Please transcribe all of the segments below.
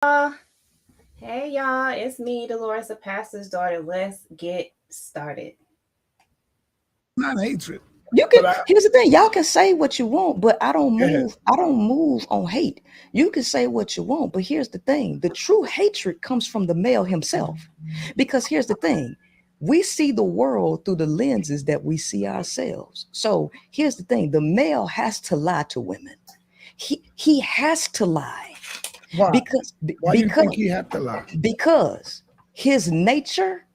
Uh, hey y'all, it's me, Delores, the pastor's daughter. Let's get started. Not hatred, You can. but Here's the thing: y'all can say what you want, but I don't go ahead. move. I don't move on hate. You can say what you want, but here's the thing: the true hatred comes from the male himself. Because here's the thing: we see the world through the lenses that we see ourselves. So here's the thing: the male has to lie to women. He has to lie Why? because Why you think because he had to lie? because his nature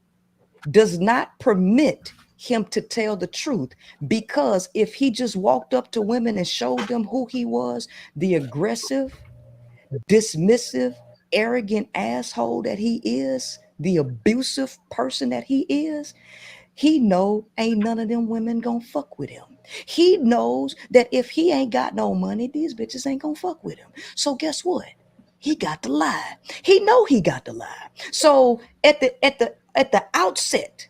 does not permit him to tell the truth, because if he just walked up to women and showed them who he was, the aggressive, dismissive, arrogant asshole that he is, the abusive person that he know ain't none of them women gonna fuck with him. He knows that if he ain't got no money, these bitches ain't gonna fuck with him. So guess what? He got to lie. He know he got to lie. So at the outset,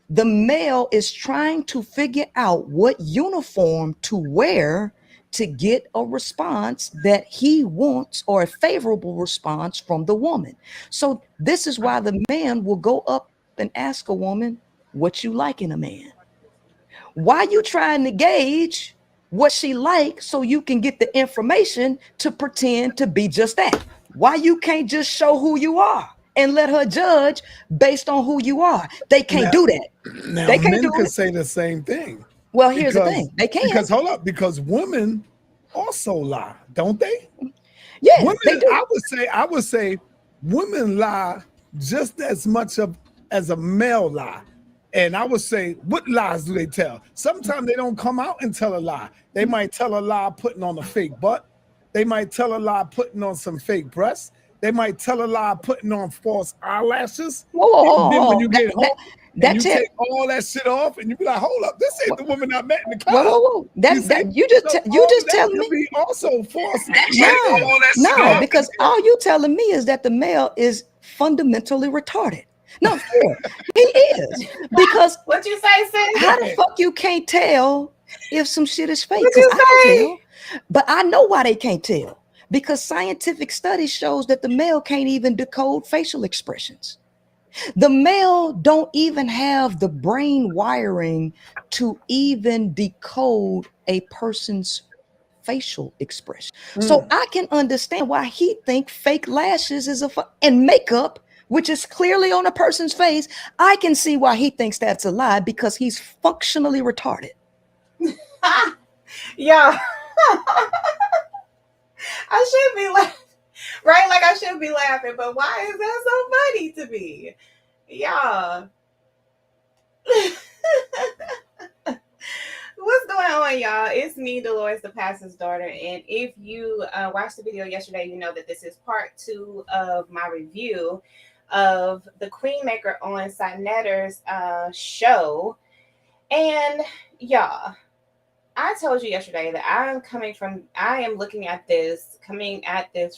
the male is trying to figure out what uniform to wear to get a response that he wants, or a favorable response from the woman. So this is why the man will go up and ask a woman what you like in a man. Why you trying to gauge what she like so you can get the information to pretend to be just that? Why you can't just show who you are and let her judge based on who you are? They can't Now, do that. now They can't men do could it. say the same thing Well, here's the because thing. They can. because hold up, because women also lie, don't they? Yeah, Women, they do. I would say, women lie just as much of as a male lie. And I would say, what lies do they tell? Sometimes they don't come out and tell a lie. They might tell a lie putting on a fake butt. They might tell a lie putting on some fake breasts. They might tell a lie putting on false eyelashes. Whoa, whoa, And whoa, then when whoa. you That get home that and that you tell take all that shit off and you be like, hold up, this ain't the woman I met in the whoa, club. whoa, whoa. You That see? that you just So you all of just that telling could me. be also false No, information. no, And because all you telling me is that the male is fundamentally retarded. No, for real, he is. Because What you say, sis? how the fuck you can't tell if some shit is fake? What Because you I can say? tell, but I know why they can't tell. Because scientific study shows that the male can't even decode facial expressions. The male don't even have the brain wiring to even decode a person's facial expression. So I can understand why he think fake lashes is and makeup, which is clearly on a person's face. I can see why he thinks that's a lie, because he's functionally retarded. Yeah, I should be laughing, right? Like I should be laughing, but why is that so funny to me? Yeah. What's going on, y'all? It's me, Delores, the pastor's daughter. And if you watched the video yesterday, you know that this is part two of my review of the Queenmaker on Sinetter's show. And y'all, I told you yesterday that I am coming at this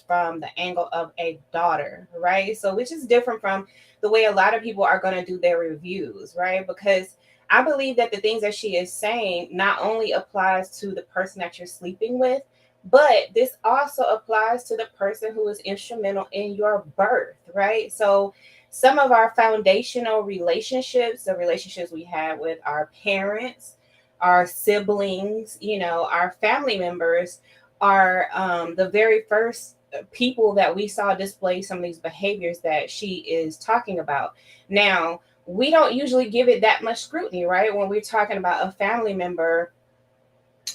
from the angle of a daughter, right? So, which is different from the way a lot of people are going to do their reviews, right? Because I believe that the things that she is saying not only applies to the person that you're sleeping with, but this also applies to the person who is instrumental in your birth, right? So, some of our foundational relationships, the relationships we had with our parents, our siblings, our family members are the very first people that we saw display some of these behaviors that she is talking about. Now, we don't usually give it that much scrutiny, right? When we're talking about a family member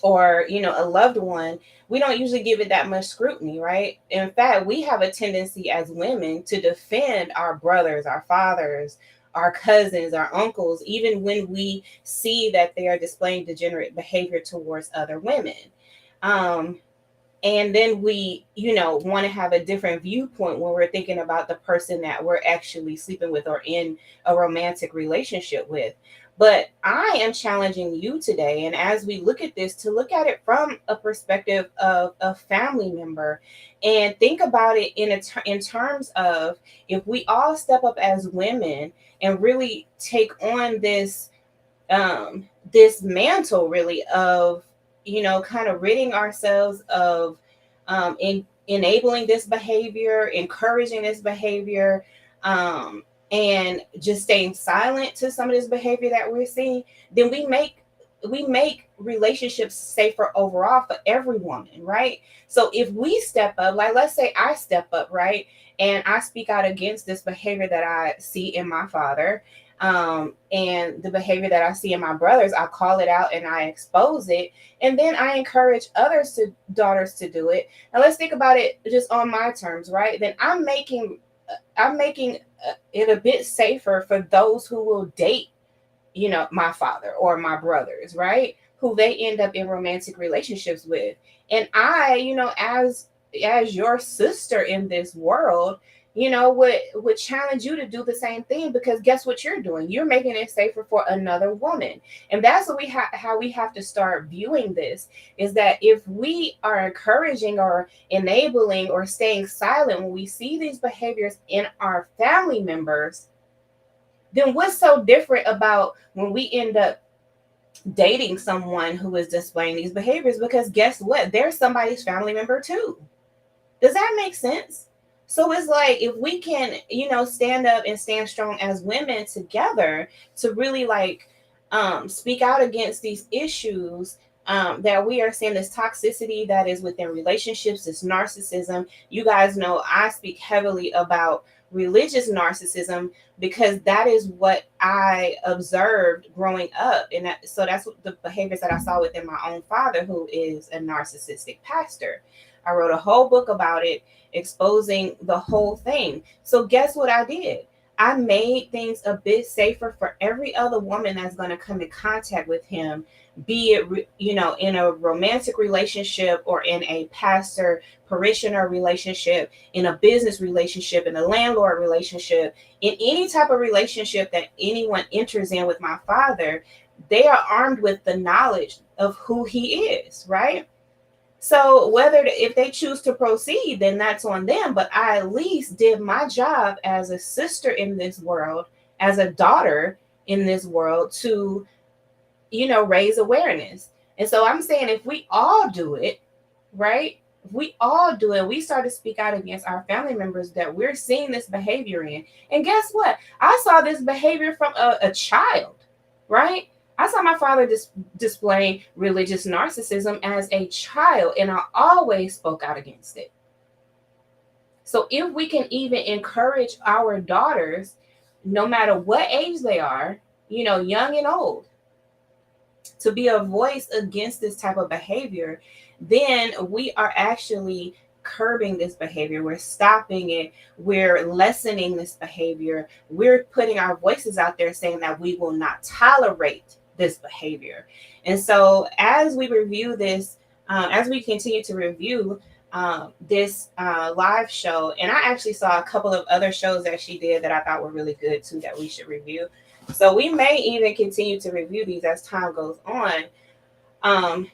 or a loved one, we don't usually give it that much scrutiny, right? In fact, we have a tendency as women to defend our brothers, our fathers, our cousins, our uncles, even when we see that they are displaying degenerate behavior towards other women. um, and then we want to have a different viewpoint when we're thinking about the person that we're actually sleeping with or in a romantic relationship with. But I am challenging you today, and as we look at this, to look at it from a perspective of a family member, and think about it in terms of, if we all step up as women and really take on this mantle, really, of kind of ridding ourselves of enabling this behavior, encouraging this behavior, and just staying silent to some of this behavior that we're seeing, then we make relationships safer overall for every woman, right? So if we step up, like let's say I step up, right, and I speak out against this behavior that I see in my father, and the behavior that I see in my brothers, I call it out and I expose it, and then I encourage daughters to do it. And let's think about it just on my terms, right? Then I'm making it a bit safer for those who will date, my father or my brothers, right? Who they end up in romantic relationships with. And I, as your sister in this world, would challenge you to do the same thing, because guess what you're doing? You're making it safer for another woman. And that's what how we have to start viewing this, is that if we are encouraging or enabling or staying silent when we see these behaviors in our family members, then what's so different about when we end up dating someone who is displaying these behaviors? Because guess what? They're somebody's family member too. Does that make sense? So it's like, if we can, stand up and stand strong as women together to really like speak out against these issues, that we are seeing, this toxicity that is within relationships, this narcissism. You guys know I speak heavily about religious narcissism, because that is what I observed growing up. And so that's what the behaviors that I saw within my own father, who is a narcissistic pastor. I wrote a whole book about it, exposing the whole thing. So guess what I did? I made things a bit safer for every other woman that's going to come in contact with him, be it, in a romantic relationship, or in a pastor parishioner relationship, in a business relationship, in a landlord relationship, in any type of relationship that anyone enters in with my father. They are armed with the knowledge of who he is, right? So if they choose to proceed, then that's on them. But I at least did my job as a sister in this world, as a daughter in this world, to, raise awareness. And so I'm saying, if we all do it, right? If we all do it, we start to speak out against our family members that we're seeing this behavior in. And guess what? I saw this behavior from a child, right? I saw my father display religious narcissism as a child, and I always spoke out against it. So if we can even encourage our daughters, no matter what age they are, young and old, to be a voice against this type of behavior, then we are actually curbing this behavior. We're stopping it. We're lessening this behavior. We're putting our voices out there saying that we will not tolerate this behavior. And so as we review this, as we continue to review this live show, and I actually saw a couple of other shows that she did that I thought were really good too, that we should review. So we may even continue to review these as time goes on,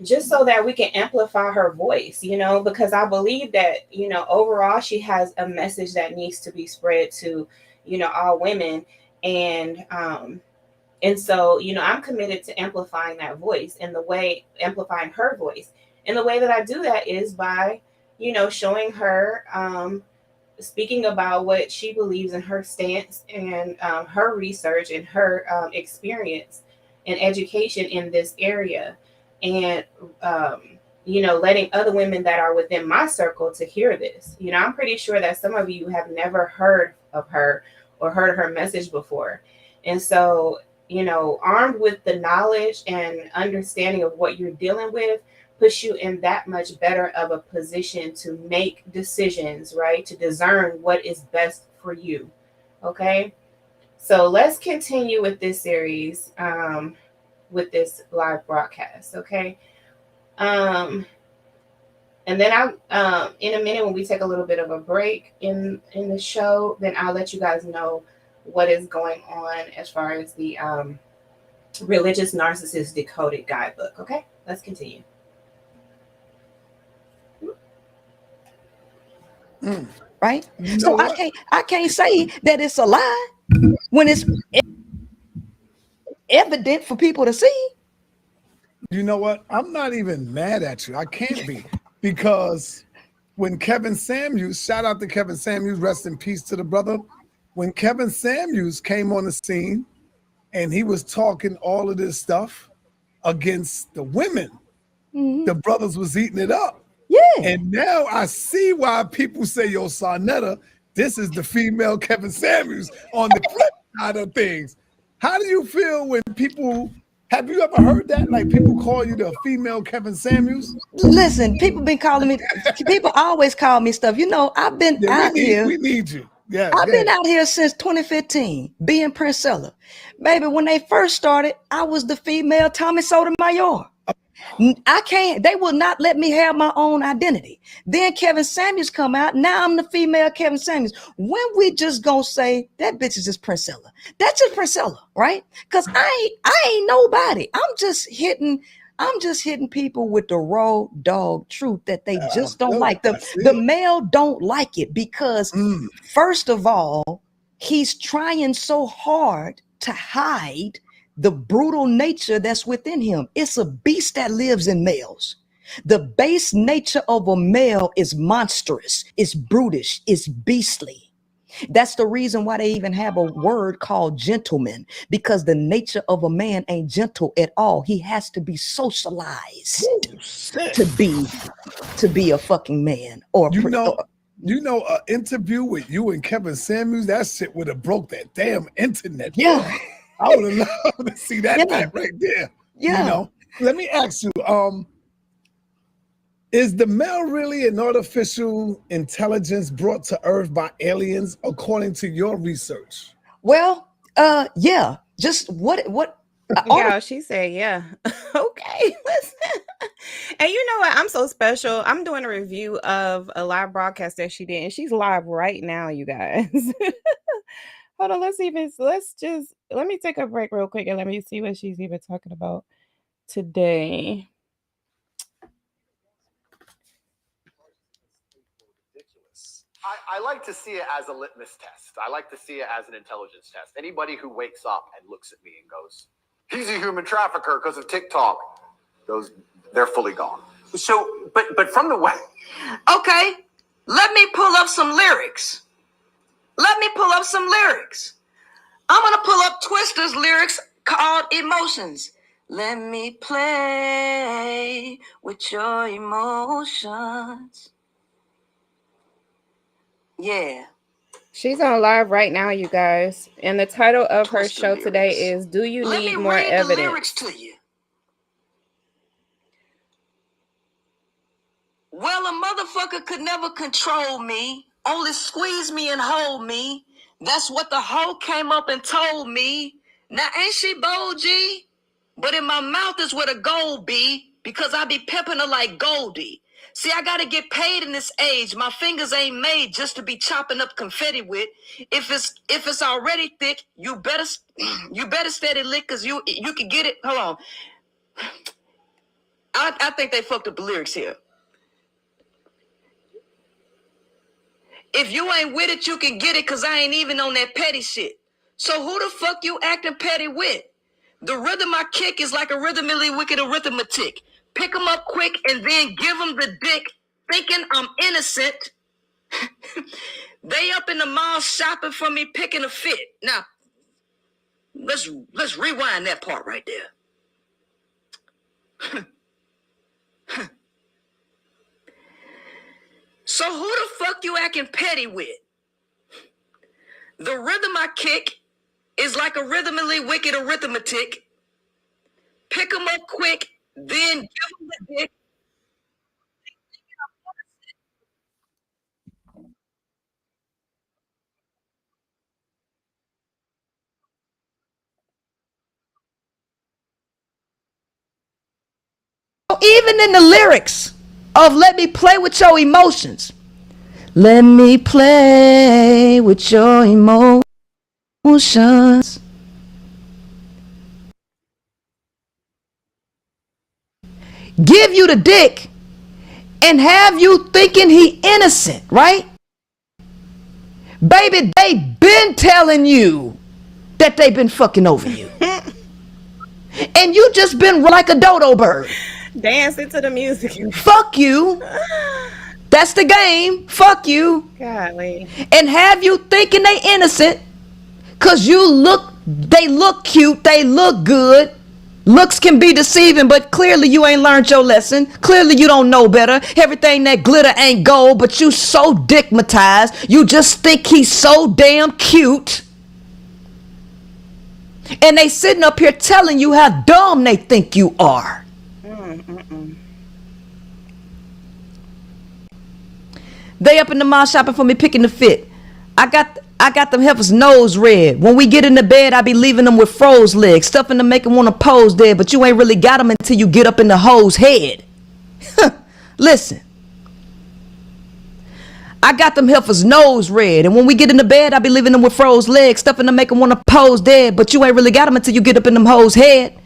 just so that we can amplify her voice, because I believe that, overall, she has a message that needs to be spread to, all women. And so, I'm committed to amplifying that voice, and amplifying her voice. And the way that I do that is by, showing her, speaking about what she believes in her stance, and her research, and her experience and education in this area. And, letting other women that are within my circle to hear this. I'm pretty sure that some of you have never heard of her or heard her message before. And so, armed with the knowledge and understanding of what you're dealing with, puts you in that much better of a position to make decisions, right? To discern what is best for you. Okay. So let's continue with this series, with this live broadcast. Okay. And then in a minute, when we take a little bit of a break in the show, then I'll let you guys know what is going on as far as the Religious Narcissist Decoded Guidebook. Okay, let's continue. Right? So I can't say that it's a lie when it's evident for people to see. You know what? I'm not even mad at you. I can't be, because when Kevin Samuels, shout out to Kevin Samuels, rest in peace to the brother. When Kevin Samuels came on the scene and he was talking all of this stuff against the women, the brothers was eating it up. Yeah. And now I see why people say, yo, Sarnetta, this is the female Kevin Samuels on the flip side of things. How do you feel when people, have you ever heard that? Like people call you the female Kevin Samuels? Listen, people been calling me, people always call me stuff. You know, I've been out here. We need you. Yeah, I've been out here since 2015, being Princella. Baby, when they first started, I was the female Tommy Sotomayor. I can't, they will not let me have my own identity. Then Kevin Samuels come out. Now I'm the female Kevin Samuels. When we just gonna say that bitch is just Princella. That's just Princella, right? Because I ain't nobody. I'm just hitting people with the raw dog truth that they just don't like. The male don't like it because first of all, he's trying so hard to hide the brutal nature that's within him. It's a beast that lives in males. The base nature of a male is monstrous, it's brutish, it's beastly. That's the reason why they even have a word called gentleman, because the nature of a man ain't gentle at all. He has to be socialized to be a fucking man. Or you know, an interview with you and Kevin Samuels, that shit would have broke that damn internet. Yeah. I would have loved to see that right there. Yeah. You know, let me ask you, is the male really an artificial intelligence brought to Earth by aliens, according to your research? Well, yeah. Just what yeah, she said, yeah. Okay, listen. And you know what? I'm so special. I'm doing a review of a live broadcast that she did, and she's live right now, you guys. Hold on, let's see if it's, let me take a break real quick and let me see what she's even talking about today. I like to see it as a litmus test. I like to see it as an intelligence test. Anybody who wakes up and looks at me and goes, he's a human trafficker because of TikTok, they're fully gone. So, but from the way. Okay, let me pull up some lyrics. I'm going to pull up Twister's lyrics called Emotions. Let me play with your emotions. Yeah. She's on live right now, you guys. And the title of her show today is Do You Need More Evidence? Let me read the lyrics to you. Well, a motherfucker could never control me, only squeeze me and hold me. That's what the HOK came up and told me. Now, ain't she bold, G? But in my mouth is where the gold be, because I be pimping her like Goldie. See, I gotta get paid in this age. My fingers ain't made just to be chopping up confetti with. If it's already thick, you better steady lick, cause you can get it. Hold on. I think they fucked up the lyrics here. If you ain't with it, you can get it, cause I ain't even on that petty shit. So who the fuck you acting petty with? The rhythm I kick is like a rhythmically wicked arithmetic. Pick them up quick and then give them the dick, thinking I'm innocent. They up in the mall shopping for me, picking a fit. Now, let's rewind that part right there. So who the fuck you acting petty with? The rhythm I kick is like a rhythmically wicked arithmetic. Pick them up quick, then give them the dick. even in the lyrics of Let Me Play With Your Emotions. Let me play with your emotions. Give you the dick and have you thinking he innocent, right? Baby, they been telling you that they been fucking over you. And you just been like a dodo bird. Dancing to the music. Fuck you. That's the game. Fuck you. Golly. And have you thinking they innocent because they look cute, they look good. Looks can be deceiving, but clearly you ain't learned your lesson. Clearly you don't know better. Everything that glitter ain't gold, but you so dickmatized. You just think he's so damn cute. And they sitting up here telling you how dumb they think you are. They up in the mall shopping for me, picking the fit. I got them heifers nose red. When we get in the bed, I be leaving them with froze legs, stuffing to make them want to pose there, but you ain't really got them until you get up in the hoe's head. Listen. I got them heifers nose red, and when we get in the bed, I be leaving them with froze legs, stuffing to make them want to pose dead, but you ain't really got them until you get up in them hoes' head.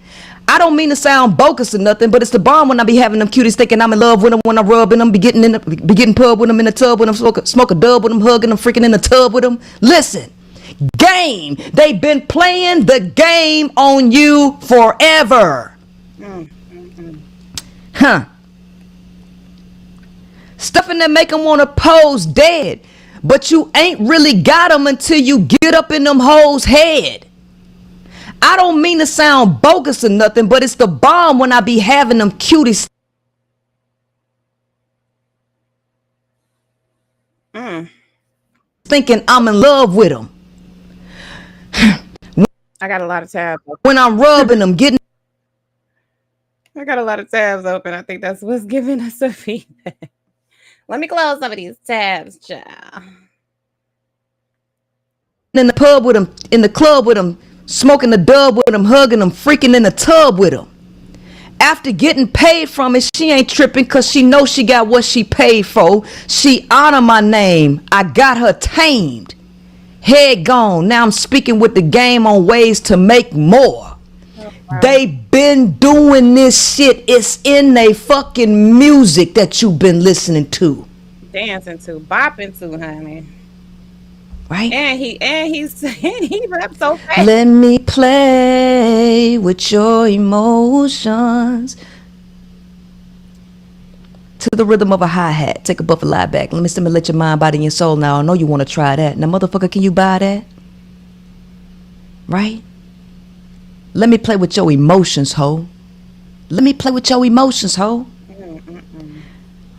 I don't mean to sound bogus or nothing, but it's the bomb when I be having them cuties thinking I'm in love with them when I rub in them, be getting pub with them in the tub with them, smoke a dub with them, hugging them, freaking in the tub with them. Listen, game. They've been playing the game on you forever. Stuffing that make them want to pose dead, but you ain't really got them until you get up in them hoes' head. I don't mean to sound bogus or nothing, but it's the bomb when I be having them cuties thinking I'm in love with them. I got a lot of tabs open. When I'm rubbing them, getting. I got a lot of tabs open. I think that's what's giving us a feedback. Let me close some of these tabs, child. In the pub with them, in the club with them, smoking the dub with them, hugging them, freaking in the tub with them. After getting paid from it, she ain't tripping because she knows she got what she paid for. She honor my name. I got her tamed. Head gone. Now I'm speaking with the game on ways to make more. Wow. They been doing this shit. It's in they fucking music that you've been listening to, dancing to, bopping to, honey. Right? And he raps so fast. Let me play with your emotions to the rhythm of a hi-hat. Take a buffer lie back. Let me stimulate your mind, body, and soul. Now I know you want to try that. Now, motherfucker, can you buy that? Right? Let me play with your emotions, ho. Let me play with your emotions, ho.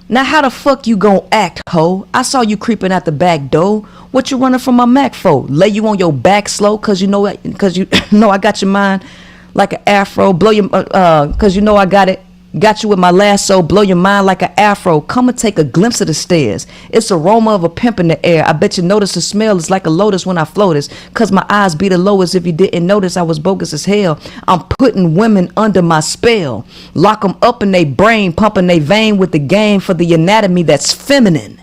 Now how the fuck you gon' act, ho? I saw you creeping out the back door. What you running from my Mac for? Lay you on your back slow cause you know I got your mind like an afro. Blow your cause you know I got you with my lasso. Blow your mind like an afro. Come and take a glimpse of the stairs. It's aroma of a pimp in the air. I bet you notice the smell is like a lotus when I float this. Cause my eyes be the lowest. If you didn't notice, I was bogus as hell. I'm putting women under my spell. Lock them up in they brain, pumping they vein with the game for the anatomy that's feminine.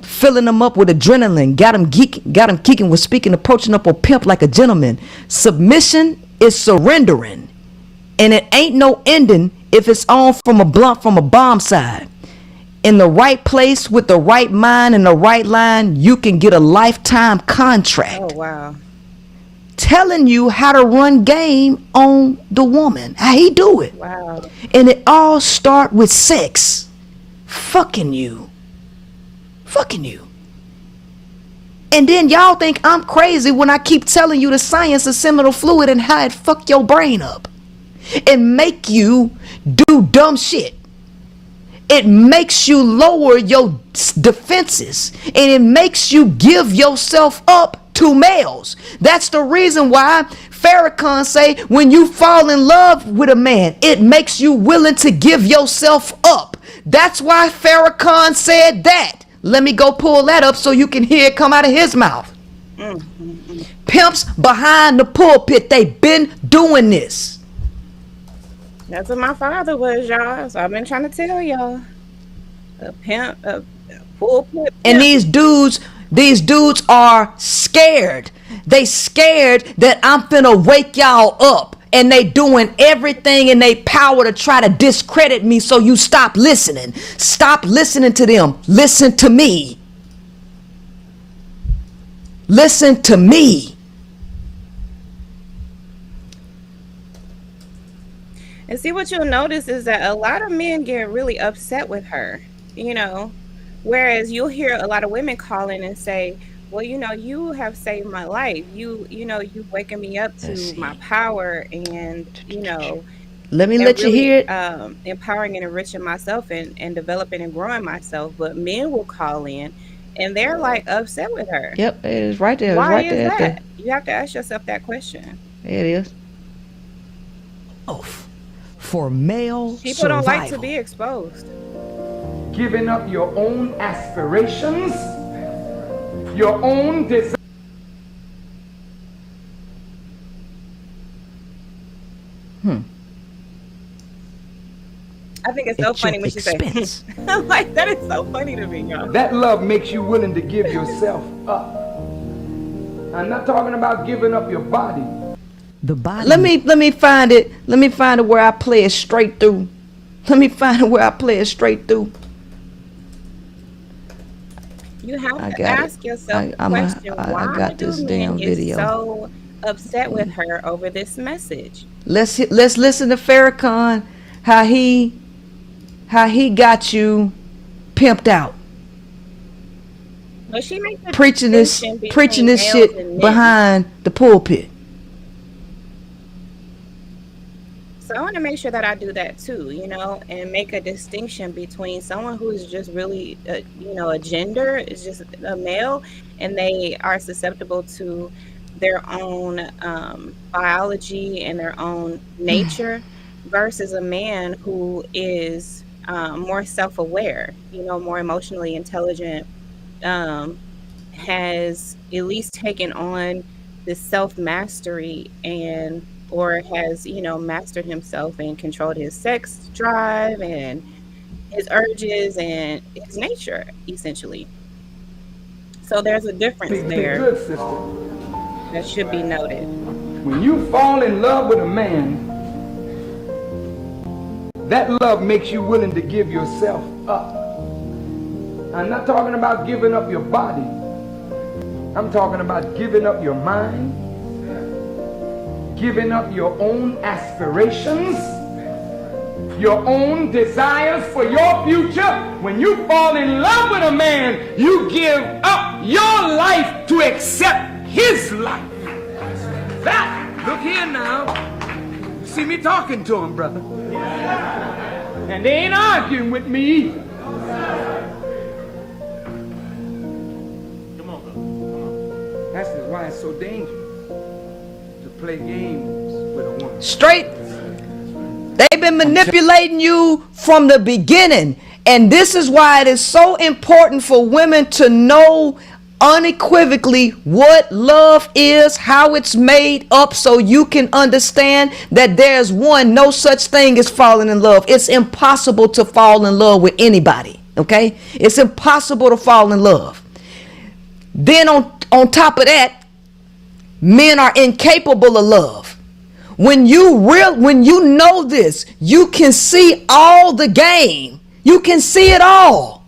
Filling them up with adrenaline. Got them geeking with speaking, approaching up on pimp like a gentleman. Submission is surrendering. And it ain't no ending if it's on from a blunt from a bomb side. In the right place with the right mind and the right line, you can get a lifetime contract. Oh, wow. Telling you how to run game on the woman. How he do it. Wow. And it all start with sex. Fucking you. And then y'all think I'm crazy when I keep telling you the science of seminal fluid and how it fuck your brain up. And make you do dumb shit. It makes you lower your defenses. And it makes you give yourself up to males. That's the reason why Farrakhan say when you fall in love with a man, it makes you willing to give yourself up. That's why Farrakhan said that. Let me go pull that up so you can hear it come out of his mouth. Pimps behind the pulpit, they been doing this. That's what my father was, y'all. So I've been trying to tell y'all. A pimp, a pulpit. And these dudes are scared. They scared that I'm finna wake y'all up. And they doing everything in their power to try to discredit me, so you stop listening. Stop listening to them. Listen to me. Listen to me. And see, what you'll notice is that a lot of men get really upset with her. you know. Whereas you'll hear a lot of women call in and say, well, you have saved my life. You've waken me up Let's to my see. power and, Let me and let you hear really it. empowering and enriching myself and developing and growing myself. But men will call in and they're like upset with her. Yep, it is right there. It's Why right is there at the. that? You have to ask yourself that question. There it is. For male People don't like to survival. be exposed. Giving up your own aspirations, your own desires. I think it's so At funny your when she expense. says, like, that is so funny to me, y'all. That love makes you willing to give yourself up. I'm not talking about giving up your body. The body. Let me find it. Let me find it where I play it straight through. Let me find it where I play it straight through. You have I to got ask it. yourself the I question, why got do this men damn get video. so upset with her over this message? Let's listen to Farrakhan, how he got you pimped out, Well, she makes a preaching this distinction between males shit and men. behind the pulpit. So I want to make sure that I do that too, and make a distinction between someone who is just really, a gender, is just a male, and they are susceptible to their own biology and their own nature, versus a man who is more self-aware, more emotionally intelligent, has at least taken on this self-mastery or has, mastered himself and controlled his sex drive and his urges and his nature, essentially. So there's a difference Be there good, sister. that should be noted. When you fall in love with a man, that love makes you willing to give yourself up. I'm not talking about giving up your body. I'm talking about giving up your mind, giving up your own aspirations, your own desires for your future. When you fall in love with a man, you give up your life to accept his life. That, look here now. You see me talking to him, brother. And they ain't arguing with me either. Come on, brother. Come on. That's why it's so dangerous to play games with a woman. Straight. They've been manipulating you from the beginning. And this is why it is so important for women to know unequivocally what love is, how it's made up, so you can understand that there's no such thing as falling in love. It's impossible to fall in love with anybody. Okay? It's impossible to fall in love. Then on top of that, men are incapable of love. When you know this, you can see all the game. You can see it all.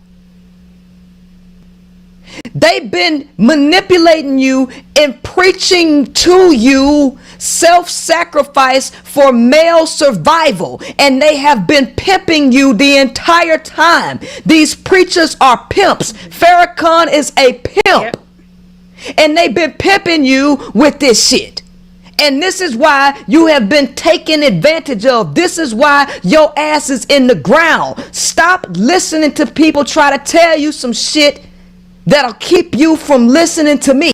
They've been manipulating you and preaching to you self-sacrifice for male survival, and they have been pimping you the entire time. These preachers are pimps. Farrakhan is a pimp. Yep. And they've been pimping you with this shit. And this is why you have been taken advantage of. This is why your ass is in the ground. Stop listening to people try to tell you some shit that'll keep you from listening to me.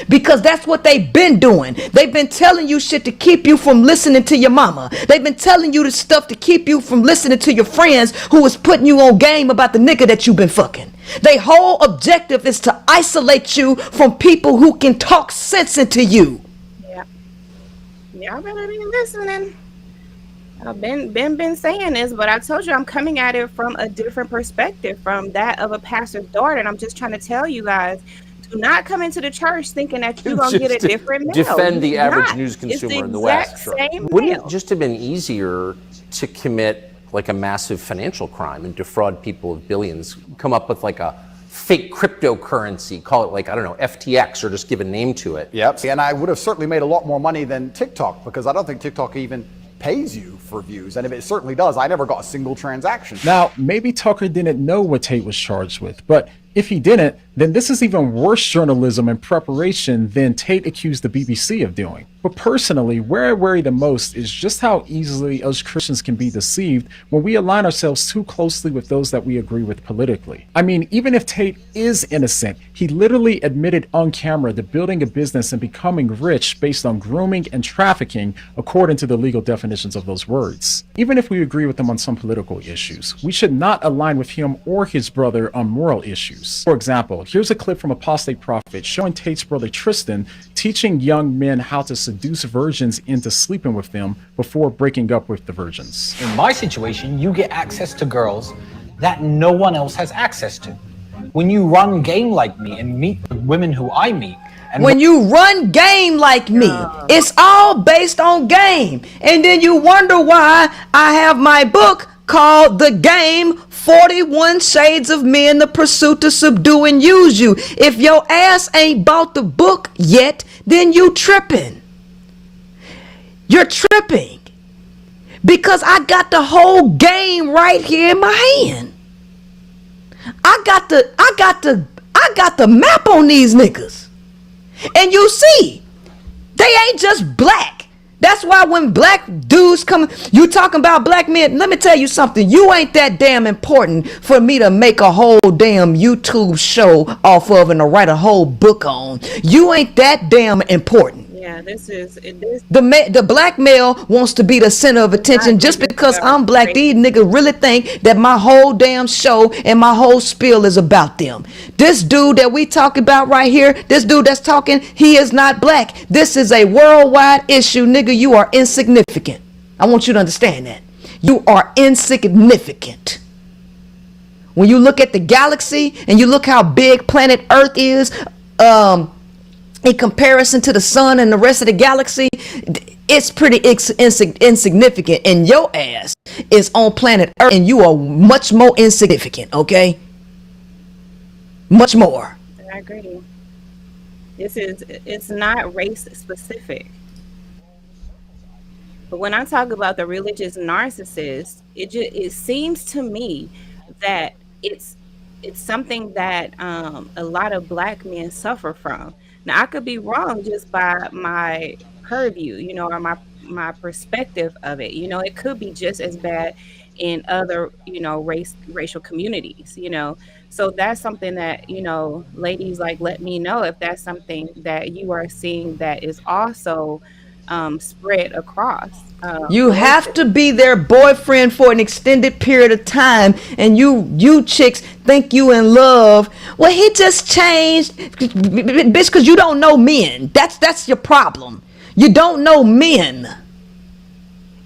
Because that's what they've been doing. They've been telling you shit to keep you from listening to your mama. They've been telling you the stuff to keep you from listening to your friends who was putting you on game about the nigga that you've been fucking. Their whole objective is to isolate you from people who can talk sense into you. Yeah. Y'all better be listening. I've been saying this, but I told you I'm coming at it from a different perspective, from that of a pastor's daughter. And I'm just trying to tell you guys, do not come into the church thinking that you're going to get a different male. Defend the average news consumer in the West. Sure. Wouldn't it just have been easier to commit like a massive financial crime and defraud people of billions, come up with like a fake cryptocurrency, call it like, I don't know, FTX, or just give a name to it? Yep. And I would have certainly made a lot more money than TikTok, because I don't think TikTok even pays you for views. And if it certainly does, I never got a single transaction. Now, maybe Tucker didn't know what Tate was charged with, but if he didn't, then this is even worse journalism and preparation than Tate accused the BBC of doing. But personally, where I worry the most is just how easily us Christians can be deceived when we align ourselves too closely with those that we agree with politically. I mean, even if Tate is innocent, he literally admitted on camera to building a business and becoming rich based on grooming and trafficking, according to the legal definitions of those words. Even if we agree with him on some political issues, we should not align with him or his brother on moral issues. For example, here's a clip from Apostate Prophet showing Tate's brother Tristan teaching young men how to seduce virgins into sleeping with them before breaking up with the virgins. In my situation, you get access to girls that no one else has access to. When you run game like me and meet the women who I meet, and when you run game like me, it's all based on game. And then you wonder why I have my book called The Game, 41 Shades of Men, The Pursuit to Subdue and Use You. If your ass ain't bought the book yet, then you tripping. You're tripping. Because I got the whole game right here in my hand. I got the map on these niggas. And you see, they ain't just black. That's why when black dudes come, you talking about black men, let me tell you something. You ain't that damn important for me to make a whole damn YouTube show off of and to write a whole book on. You ain't that damn important. Yeah, this the black male wants to be the center of attention just because I'm black. These niggas really think that my whole damn show and my whole spiel is about them. This dude that we talk about right here, this dude that's talking, he is not black. This is a worldwide issue, nigga. You are insignificant. I want you to understand that. You are insignificant. When you look at the galaxy and you look how big planet Earth is, in comparison to the sun and the rest of the galaxy, it's pretty insignificant. And your ass is on planet Earth and you are much more insignificant, okay? Much more. I agree. It's not race specific. But when I talk about the religious narcissist, it seems to me that it's something that a lot of black men suffer from. Now, I could be wrong just by my purview, or my perspective of it. It could be just as bad in other, racial communities, So that's something that, ladies, let me know if that's something that you are seeing that is also spread across. You have to be their boyfriend for an extended period of time, and you chicks think you in love. Well, he just changed, bitch, because you don't know men. That's your problem. You don't know men.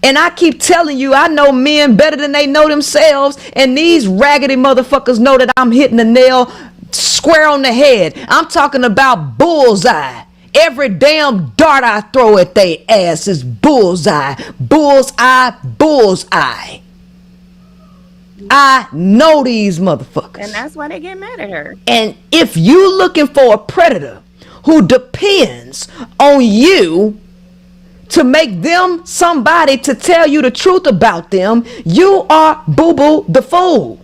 And I keep telling you, I know men better than they know themselves, and these raggedy motherfuckers know that I'm hitting the nail square on the head. I'm talking about bullseye. Every damn dart I throw at they ass is bullseye, bullseye, bullseye. I know these motherfuckers. And that's why they get mad at her. And if you looking for a predator who depends on you to make them somebody to tell you the truth about them, you are boo-boo the fool.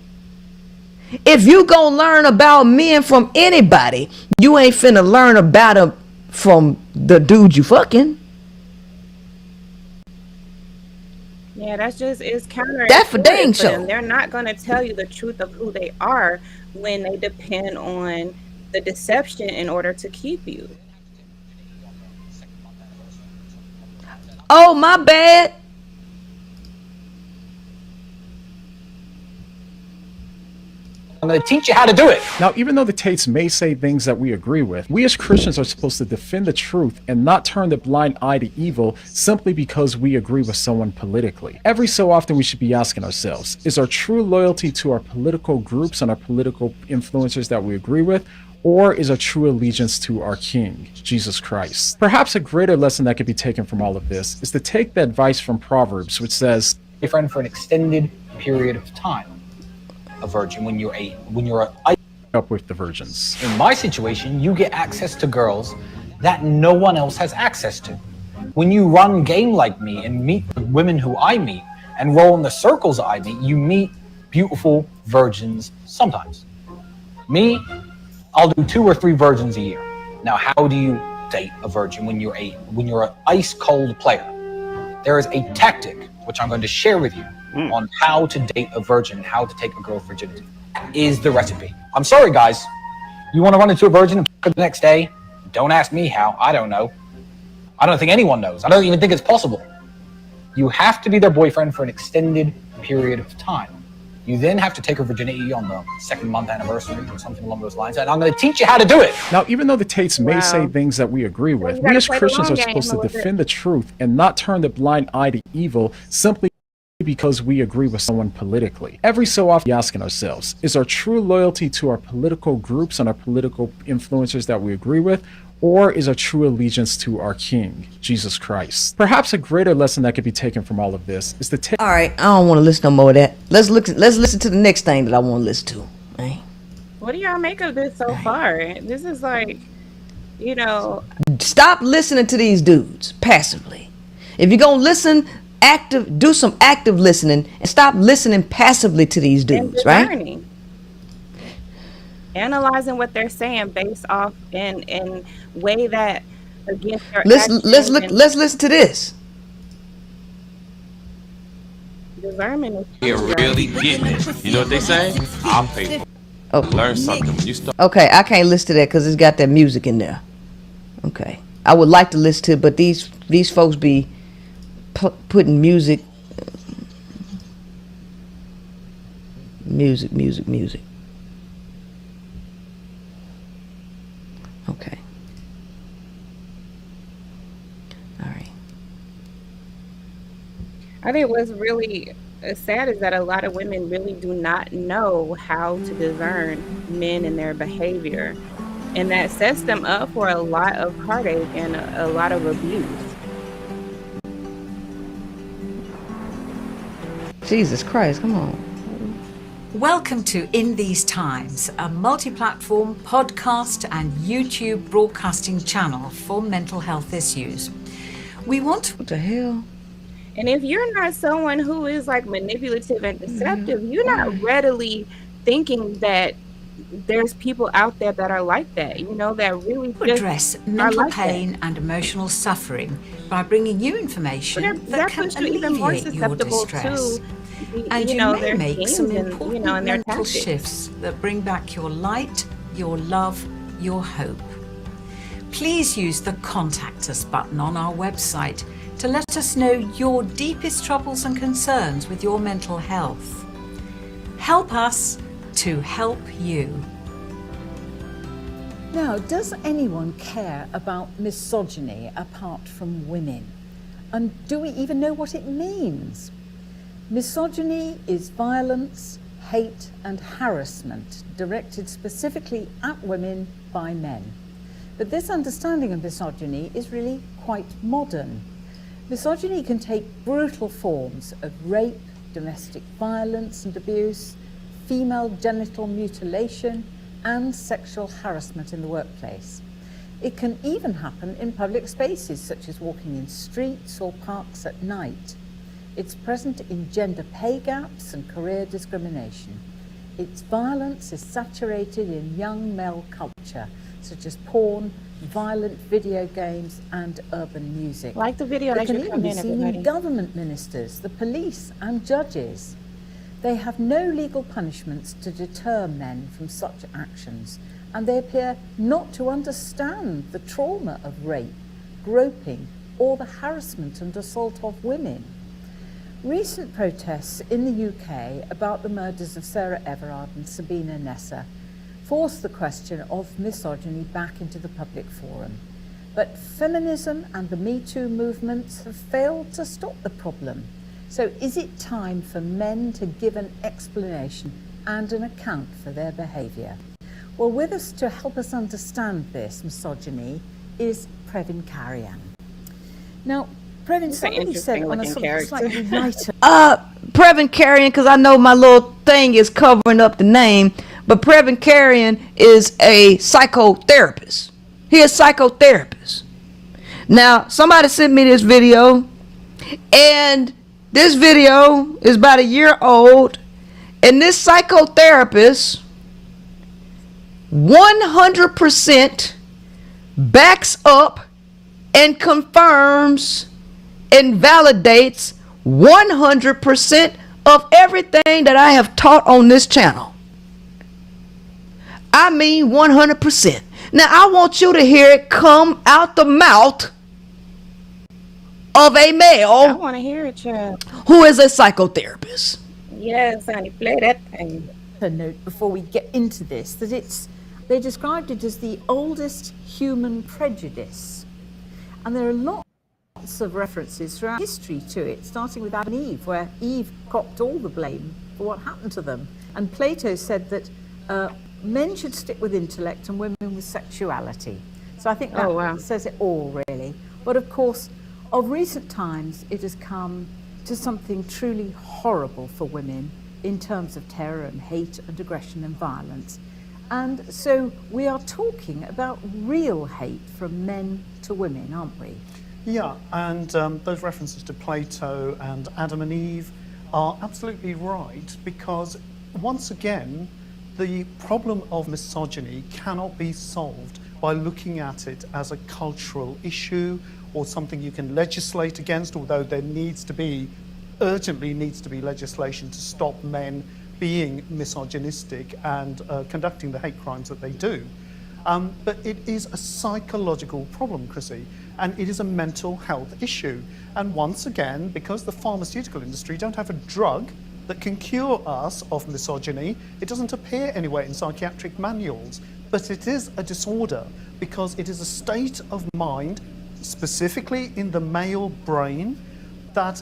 If you gonna learn about men from anybody, you ain't finna learn about them from the dude you fucking. Yeah, it's counter. That for dang sure. They're not going to tell you the truth of who they are when they depend on the deception in order to keep you. Oh, my bad. I'm going to teach you how to do it. Now, even though the Tates may say things that we agree with, we as Christians are supposed to defend the truth and not turn the blind eye to evil simply because we agree with someone politically. Every so often, we should be asking ourselves, is our true loyalty to our political groups and our political influencers that we agree with, or is our true allegiance to our King, Jesus Christ? Perhaps a greater lesson that could be taken from all of this is to take the advice from Proverbs, which says, "Be a friend for an extended period of time. A virgin when you're up with the virgins." In my situation, you get access to girls that no one else has access to. When you run game like me and meet the women who I meet and roll in the circles I meet, you meet beautiful virgins sometimes. Me, I'll do 2 or 3 virgins a year. Now, how do you date a virgin when you're an ice cold player? There is a tactic which I'm going to share with you on how to date a virgin, how to take a girl's virginity. That is the recipe. I'm sorry, guys. You want to run into a virgin and the next day? Don't ask me how. I don't know. I don't think anyone knows. I don't even think it's possible. You have to be their boyfriend for an extended period of time. You then have to take her virginity on the 2nd month anniversary or something along those lines. And I'm going to teach you how to do it. Now, even though the Tates may say things that we agree with, we as Christians are supposed to defend the truth and not turn the blind eye to evil simply because we agree with someone politically. Every so often, we're asking ourselves, is our true loyalty to our political groups and our political influencers that we agree with, or is our true allegiance to our King, Jesus Christ? Perhaps a greater lesson that could be taken from all of this is to all right, I don't want to listen no more of that. Let's listen to the next thing that I want to listen to. Right? What do y'all make of this so far? This is like, you know, stop listening to these dudes passively. If you're gonna listen do some active listening and stop listening passively to these dudes, right? Analyzing what they're saying based off and weigh that against their let's listen to this. Discernment is You're really getting it. You know what they say? I'll pay for it. Oh. Learn something when you start. Okay, I can't listen to that because it's got that music in there. Okay, I would like to listen to it, but these folks be putting music. Okay. All right. I think what's really sad is that a lot of women really do not know how to discern men and their behavior. And that sets them up for a lot of heartache and a lot of abuse. Jesus Christ, come on. Welcome to In These Times, a multi-platform podcast and YouTube broadcasting channel for mental health issues. What the hell? And if you're not someone who is like manipulative and deceptive, you're not readily thinking that there's people out there that are like that, you know, that really address mental pain and emotional suffering by bringing you information that can alleviate your distress. And you may make some important mental shifts that bring back your light, your love, your hope. Please use the Contact Us button on our website to let us know your deepest troubles and concerns with your mental health. Help us to help you. Now, does anyone care about misogyny apart from women? And do we even know what it means? Misogyny is violence, hate, and harassment directed specifically at women by men. But this understanding of misogyny is really quite modern. Misogyny can take brutal forms of rape, domestic violence and abuse, female genital mutilation, and sexual harassment in the workplace. It can even happen in public spaces, such as walking in streets or parks at night. It's present in gender pay gaps and career discrimination. Its violence is saturated in young male culture, such as porn, violent video games, and urban music. Like the video that can even be seen in government ministers, the police, and judges. They have no legal punishments to deter men from such actions, and they appear not to understand the trauma of rape, groping, or the harassment and assault of women. Recent protests in the UK about the murders of Sarah Everard and Sabina Nessa forced the question of misogyny back into the public forum. But feminism and the Me Too movements have failed to stop the problem. So is it time for men to give an explanation and an account for their behaviour? Well, with us to help us understand this misogyny is Previn Karian. Now, Previn, somebody said on a sort of slightly lighter... Previn Karian, because I know my little thing is covering up the name, but Previn Karian is a psychotherapist. He is a psychotherapist. Now, somebody sent me this video, and this video is about a year old, and this psychotherapist 100% backs up and confirms and validates 100% of everything that I have taught on this channel. I mean 100%. Now I want you to hear it come out the mouth of a male. I want to hear it, child. Who is a psychotherapist. Yes, honey, play that thing. A note before we get into this, that they described it as the oldest human prejudice. And there are lots of references throughout history to it, starting with Adam and Eve, where Eve copped all the blame for what happened to them. And Plato said that men should stick with intellect and women with sexuality. So I think that says it all, really. But of course, of recent times, it has come to something truly horrible for women in terms of terror and hate and aggression and violence. And so we are talking about real hate from men to women, aren't we? Yeah, and those references to Plato and Adam and Eve are absolutely right, because once again, the problem of misogyny cannot be solved by looking at it as a cultural issue or something you can legislate against, although there urgently needs to be legislation to stop men being misogynistic and conducting the hate crimes that they do. But it is a psychological problem, Chrissy, and it is a mental health issue. And once again, because the pharmaceutical industry don't have a drug that can cure us of misogyny, it doesn't appear anywhere in psychiatric manuals. But it is a disorder because it is a state of mind, specifically in the male brain, that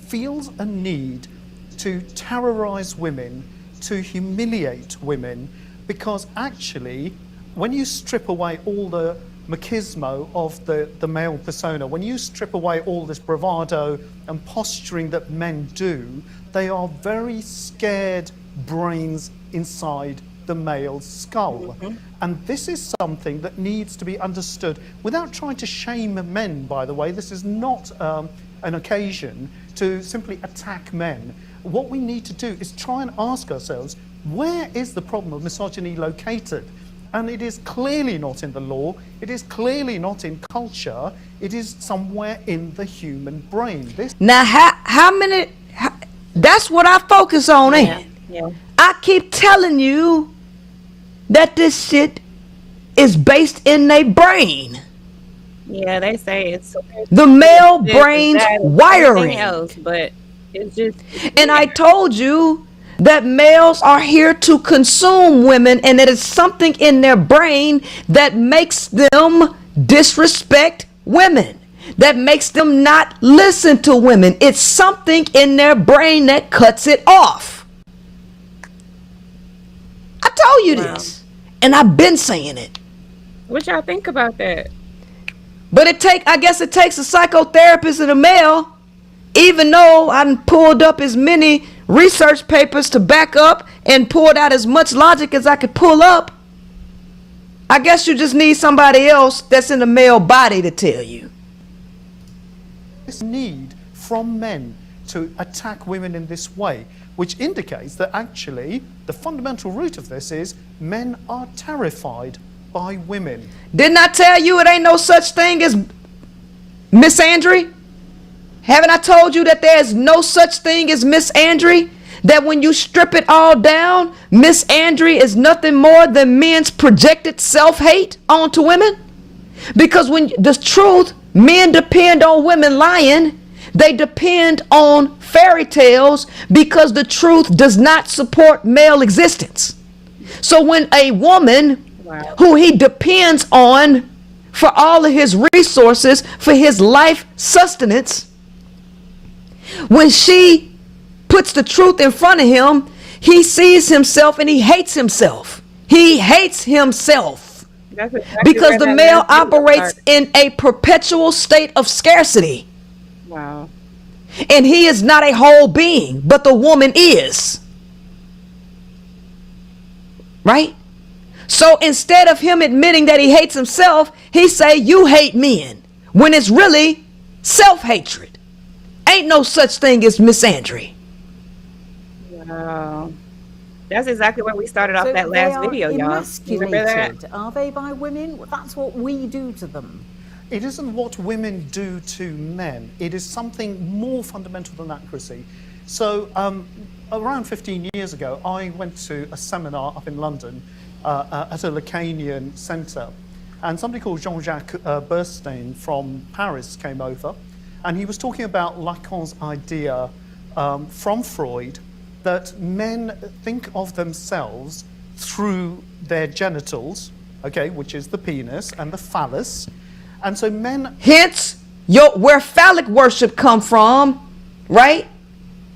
feels a need to terrorize women, to humiliate women, because actually, when you strip away all the machismo of the male persona, when you strip away all this bravado and posturing that men do, they are very scared brains inside the male's skull. Mm-hmm. And this is something that needs to be understood without trying to shame men, by the way. This is not an occasion to simply attack men. What we need to do is try and ask ourselves, where is the problem of misogyny located? And it is clearly not in the law, it is clearly not in culture, it is somewhere in the human brain. Now, that's what I focus on, ain't it? Yeah. I keep telling you that this shit is based in their brain. Yeah, they say it's the male brain's wiring. Else, but it's just. And I told you that males are here to consume women, and it is something in their brain that makes them disrespect women, that makes them not listen to women. It's something in their brain that cuts it off. I told you this, and I've been saying it. What y'all think about that? But I guess it takes a psychotherapist and a male, even though I pulled up as many research papers to back up and pulled out as much logic as I could pull up. I guess you just need somebody else that's in the male body to tell you. This need from men to attack women in this way, which indicates that actually the fundamental root of this is men are terrified by women. Didn't I tell you it ain't no such thing as misandry? Haven't I told you that there's no such thing as misandry? That when you strip it all down, misandry is nothing more than men's projected self-hate onto women? Because when the truth, men depend on women lying. They depend on fairy tales because the truth does not support male existence. So when a woman who he depends on for all of his resources, for his life sustenance, when she puts the truth in front of him, he sees himself and he hates himself. He hates himself. Exactly because the male operates in a perpetual state of scarcity. Wow. And he is not a whole being, but the woman is. Right? So instead of him admitting that he hates himself, he say, you hate men. when it's really self-hatred. Ain't no such thing as misandry. Wow. That's exactly where we started off that last video, y'all. Remember that? Are they by women? That's what we do to them. It isn't what women do to men. It is something more fundamental than that, Chrissy. So around 15 years ago, I went to a seminar up in London at a Lacanian centre. And somebody called Jean-Jacques Bernstein from Paris came over. And he was talking about Lacan's idea from Freud that men think of themselves through their genitals, okay, which is the penis and the phallus. And so men... Hence, where phallic worship come from, right?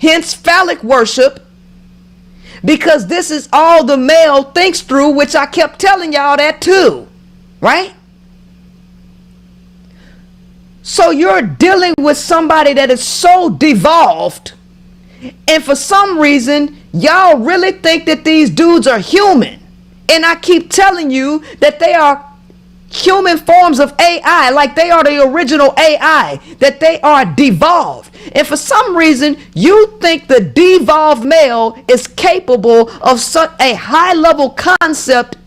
Hence phallic worship, because this is all the male thinks through, which I kept telling y'all that too, right? So you're dealing with somebody that is so devolved, and for some reason, y'all really think that these dudes are human. And I keep telling you that they are human forms of AI, like they are the original AI, that they are devolved. And for some reason, you think the devolved male is capable of such a high level concept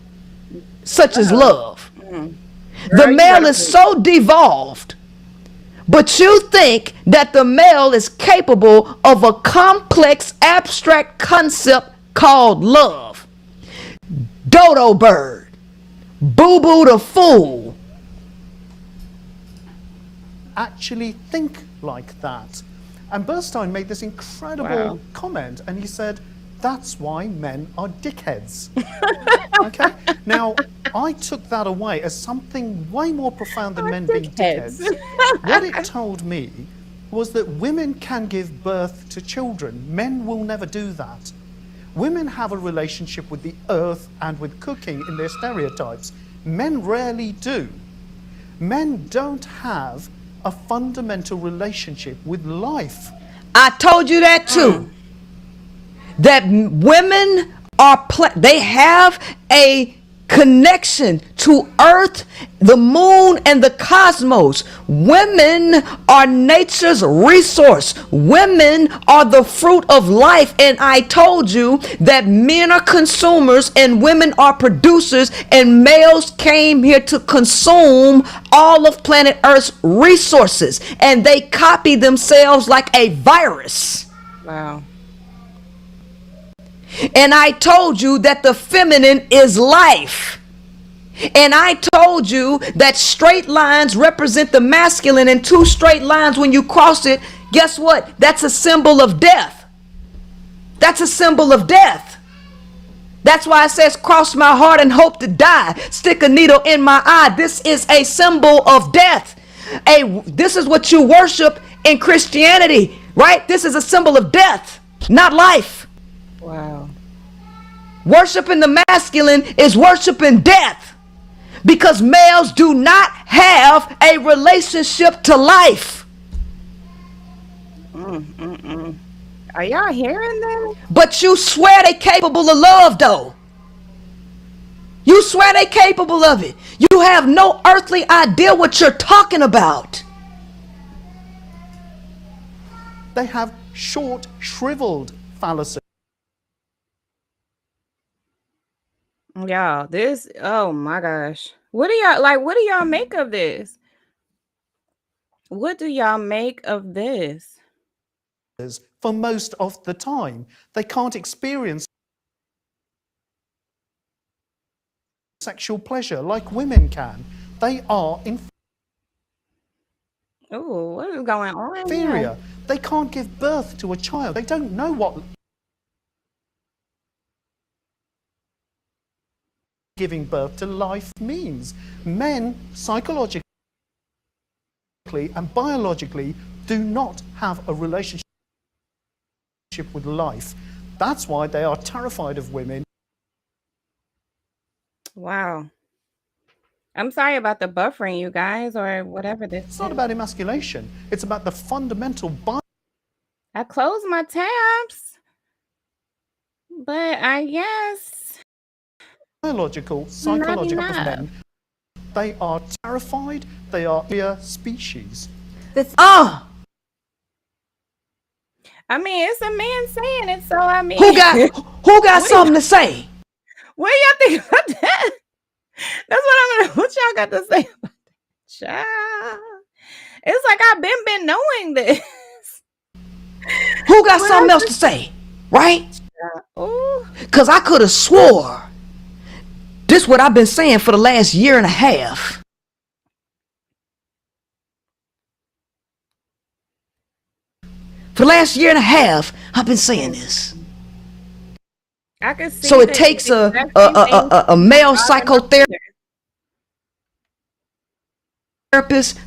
such as love. The male is so devolved, but you think that the male is capable of a complex abstract concept called love. Dodo bird. Boo-boo the fool. Actually think like that. And Bernstein made this incredible comment, and he said, that's why men are dickheads. Okay? Now, I took that away as something way more profound than men being dickheads. What it told me was that women can give birth to children. Men will never do that. Women have a relationship with the earth and with cooking in their stereotypes. Men rarely do. Men don't have a fundamental relationship with life. I told you that too. That women are, they have a connection to earth, the moon, and the cosmos. Women are nature's resource. Women are the fruit of life. And I told you that men are consumers and women are producers, and males came here to consume all of planet Earth's resources, and they copy themselves like a virus. Wow. And I told you that the feminine is life. And I told you that straight lines represent the masculine, and two straight lines, when you cross it, guess what? That's a symbol of death. That's a symbol of death. That's why it says, cross my heart and hope to die. Stick a needle in my eye. This is a symbol of death. This is what you worship in Christianity, right? This is a symbol of death, not life. Wow. Worshiping the masculine is worshiping death, because males do not have a relationship to life. Are y'all hearing that? But you swear they capable of love, though. You swear they capable of it. You have no earthly idea what you're talking about. They have short, shriveled phalluses. Y'all, this, oh my gosh. What do y'all make of this? What do y'all make of this? For most of the time, they can't experience sexual pleasure like women can. They are Oh, what is going on inferior. here? They can't give birth to a child. They don't know what giving birth to life means. Men, psychologically and biologically, do not have a relationship with life. That's why they are terrified of women. Wow. I'm sorry about the buffering, you guys, or whatever this is. It's not about emasculation. It's about the fundamental I closed my tabs, but I guess biological, psychological of men They are terrified. They are a species. I mean, it's a man saying it, so I mean, Who got something to say? What do y'all think about that? That's what y'all got to say about that, child? It's like I've been knowing this. Who got something else to say? Right? Because I could have swore this what I've been saying for the last year and a half. For the last year and a half, I've been saying this. I can see. So it takes a male psychotherapist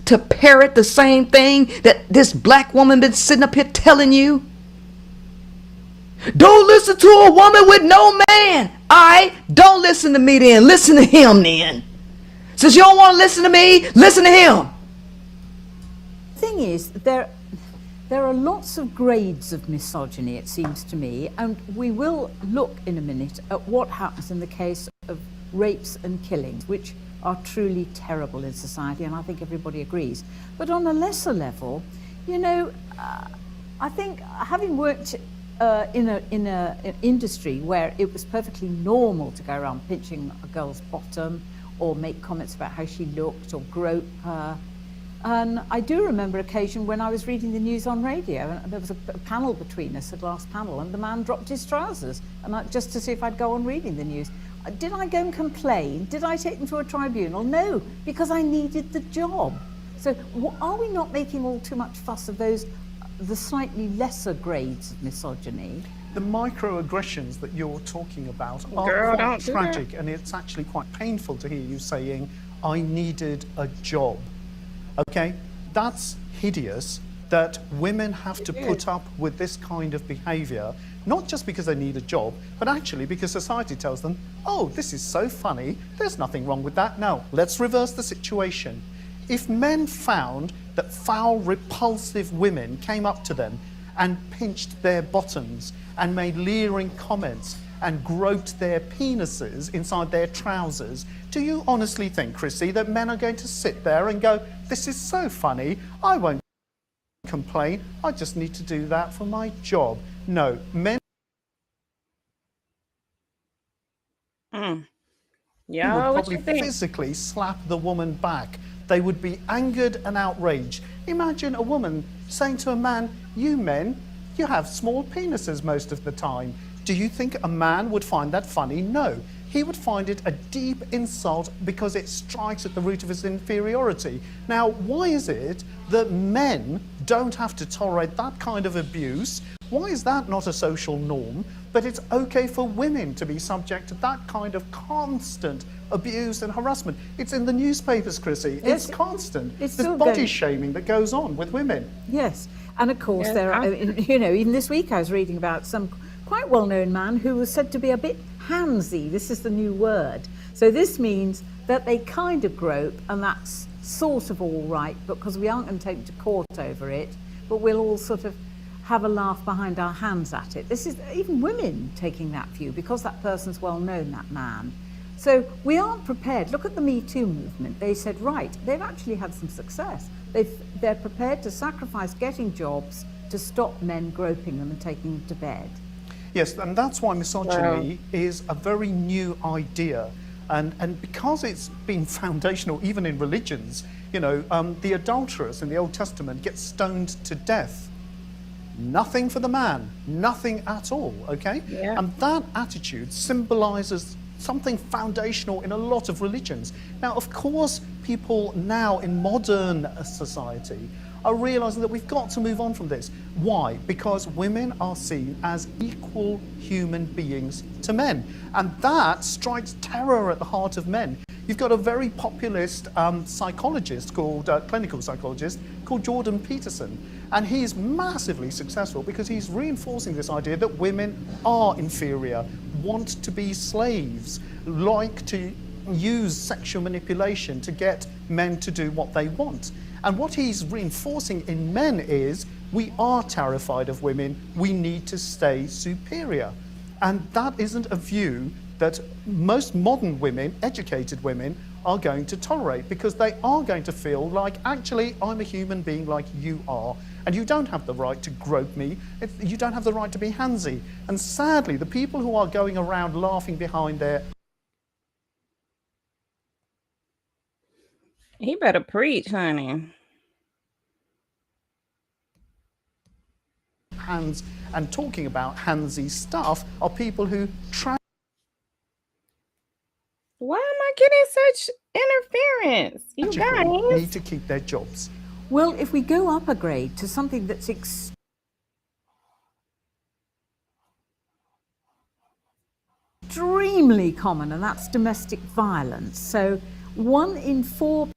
to parrot the same thing that this black woman been sitting up here telling you. Don't listen to a woman with no man. Don't listen to me then. Listen to him then. Since you don't want to listen to me, listen to him. The thing is, there are lots of grades of misogyny, it seems to me, and we will look in a minute at what happens in the case of rapes and killings, which are truly terrible in society, and I think everybody agrees. But on a lesser level, you know, I think having worked in an industry where it was perfectly normal to go around pinching a girl's bottom or make comments about how she looked or grope her. And I do remember an occasion when I was reading the news on radio, and there was a panel between us, a glass panel, and the man dropped his trousers, and just to see if I'd go on reading the news. Did I go and complain? Did I take them to a tribunal? No, because I needed the job. So are we not making all too much fuss of the slightly lesser grades of misogyny? The microaggressions that you're talking about are quite tragic, and it's actually quite painful to hear you saying, I needed a job. Okay, that's hideous that women have to put up with this kind of behavior, not just because they need a job, but actually because society tells them, oh, this is so funny, there's nothing wrong with that. Now, let's reverse the situation. If men found that foul, repulsive women came up to them and pinched their bottoms and made leering comments and groped their penises inside their trousers, do you honestly think, Chrissy, that men are going to sit there and go, this is so funny, I won't complain, I just need to do that for my job? No, men Yeah, would probably physically slap the woman back. They would be angered and outraged. Imagine a woman saying to a man, you men, you have small penises most of the time. Do you think a man would find that funny? No. He would find it a deep insult because it strikes at the root of his inferiority. Now, why is it that men don't have to tolerate that kind of abuse? Why is that not a social norm? But it's okay for women to be subject to that kind of constant abuse and harassment. It's in the newspapers, Chrissy. It's constant. There's body shaming that goes on with women. Yes, and of course there are, you know, even this week I was reading about some quite well-known man who was said to be a bit handsy. This is the new word. So this means that they kind of grope, and that's sort of all right, because we aren't going to take them to court over it, but we'll all sort of have a laugh behind our hands at it. This is even women taking that view because that person's well known, that man. So we aren't prepared. Look at the Me Too movement. They said, right, they've actually had some success. They're prepared to sacrifice getting jobs to stop men groping them and taking them to bed. Yes, and that's why misogyny is a very new idea. And because it's been foundational even in religions, you know, the adulteress in the Old Testament gets stoned to death. Nothing for the man, nothing at all, okay? Yeah. And that attitude symbolizes something foundational in a lot of religions. Now, of course, people now in modern society are realizing that we've got to move on from this. Why? Because women are seen as equal human beings to men. And that strikes terror at the heart of men. You've got a very populist psychologist called, clinical psychologist, called Jordan Peterson. And he's massively successful because he's reinforcing this idea that women are inferior, want to be slaves, like to use sexual manipulation to get men to do what they want. And what he's reinforcing in men is, we are terrified of women, we need to stay superior. And that isn't a view that most modern women, educated women, are going to tolerate, because they are going to feel like, actually, I'm a human being like you are, and you don't have the right to grope me, you don't have the right to be handsy. And sadly, the people who are going around laughing behind their... He better preach, honey. hands and talking about handsy stuff are people who try... Why am I getting such interference? You guys need to keep their jobs. Well, if we go up a grade to something that's extremely common, and that's domestic violence. So 1 in 4